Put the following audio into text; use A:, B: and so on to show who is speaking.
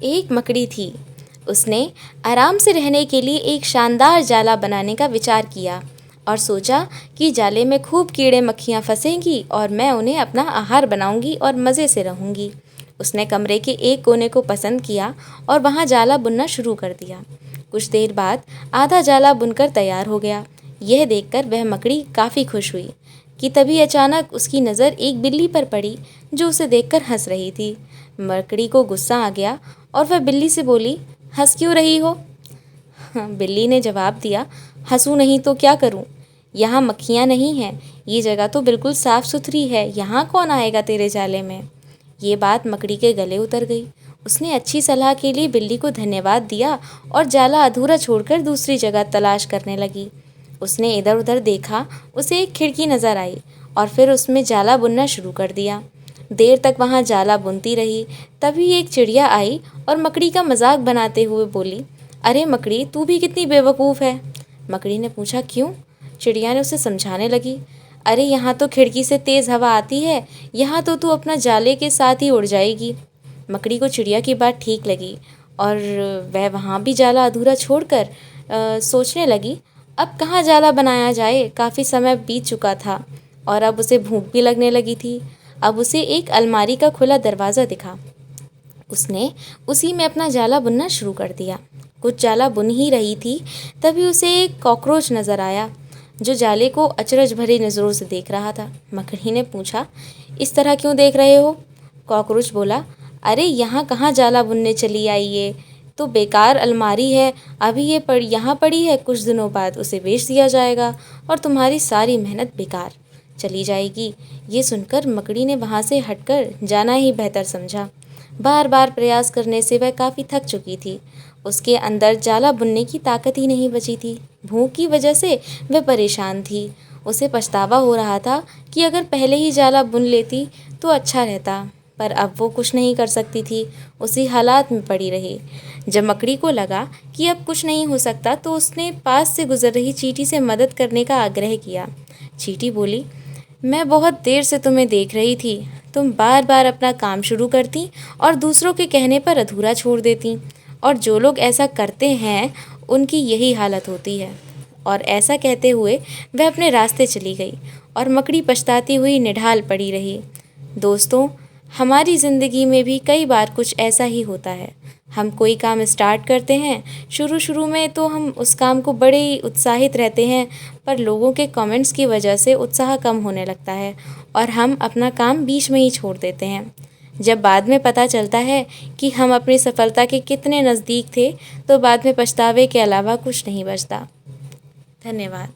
A: एक मकड़ी थी। उसने आराम से रहने के लिए एक शानदार जाला बनाने का विचार किया और सोचा कि जाले में खूब कीड़े मक्खियाँ फंसेंगी और मैं उन्हें अपना आहार बनाऊंगी और मज़े से रहूंगी। उसने कमरे के एक कोने को पसंद किया और वहाँ जाला बुनना शुरू कर दिया। कुछ देर बाद आधा जाला बुनकर तैयार हो गया। यह देखकर वह मकड़ी काफ़ी खुश हुई कि तभी अचानक उसकी नज़र एक बिल्ली पर पड़ी जो उसे देखकर हंस रही थी। मकड़ी को गुस्सा आ गया और वह बिल्ली से बोली, हंस क्यों रही हो? बिल्ली ने जवाब दिया, हंसूं नहीं तो क्या करूं? यहाँ मक्खियाँ नहीं हैं, ये जगह तो बिल्कुल साफ सुथरी है, यहाँ कौन आएगा तेरे जाले में? ये बात मकड़ी के गले उतर गई। उसने अच्छी सलाह के लिए बिल्ली को धन्यवाद दिया और जाला अधूरा छोड़कर दूसरी जगह तलाश करने लगी। उसने इधर उधर देखा, उसे एक खिड़की नज़र आई और फिर उसमें जाला बुनना शुरू कर दिया। देर तक वहाँ जाला बुनती रही। तभी एक चिड़िया आई और मकड़ी का मजाक बनाते हुए बोली, अरे मकड़ी, तू भी कितनी बेवकूफ़ है। मकड़ी ने पूछा, क्यों? चिड़िया ने उसे समझाने लगी, अरे यहाँ तो खिड़की से तेज़ हवा आती है, यहाँ तो तू अपना जाले के साथ ही उड़ जाएगी। मकड़ी को चिड़िया की बात ठीक लगी और वह वहाँ भी जाला अधूरा छोड़कर सोचने लगी, अब कहाँ जाला बनाया जाए? काफ़ी समय बीत चुका था और अब उसे भूख भी लगने लगी थी। अब उसे एक अलमारी का खुला दरवाज़ा दिखा। उसने उसी में अपना जाला बुनना शुरू कर दिया। कुछ जाला बुन ही रही थी, तभी उसे एक कॉकरोच नज़र आया जो जाले को अचरज भरी नज़रों से देख रहा था। मकड़ी ने पूछा, इस तरह क्यों देख रहे हो? कॉकरोच बोला, अरे यहाँ कहाँ जाला बुनने चली आई, ये तो बेकार अलमारी है, अभी ये यहाँ पड़ी है, कुछ दिनों बाद उसे बेच दिया जाएगा और तुम्हारी सारी मेहनत बेकार चली जाएगी। ये सुनकर मकड़ी ने वहाँ से हटकर जाना ही बेहतर समझा। बार बार प्रयास करने से वह काफ़ी थक चुकी थी। उसके अंदर जाला बुनने की ताकत ही नहीं बची थी। भूख की वजह से वह परेशान थी। उसे पछतावा हो रहा था कि अगर पहले ही जाला बुन लेती तो अच्छा रहता, पर अब वो कुछ नहीं कर सकती थी, उसी हालात में पड़ी रही। जब मकड़ी को लगा कि अब कुछ नहीं हो सकता तो उसने पास से गुजर रही चींटी से मदद करने का आग्रह किया। चींटी बोली, मैं बहुत देर से तुम्हें देख रही थी, तुम बार बार अपना काम शुरू करती और दूसरों के कहने पर अधूरा छोड़ देती, और जो लोग ऐसा करते हैं उनकी यही हालत होती है। और ऐसा कहते हुए वह अपने रास्ते चली गई और मकड़ी पछताती हुई निढाल पड़ी रही। दोस्तों, हमारी ज़िंदगी में भी कई बार कुछ ऐसा ही होता है। हम कोई काम स्टार्ट करते हैं, शुरू शुरू में तो हम उस काम को बड़े ही उत्साहित रहते हैं, पर लोगों के कमेंट्स की वजह से उत्साह कम होने लगता है और हम अपना काम बीच में ही छोड़ देते हैं। जब बाद में पता चलता है कि हम अपनी सफलता के कितने नज़दीक थे, तो बाद में पछतावे के अलावा कुछ नहीं बचता। धन्यवाद।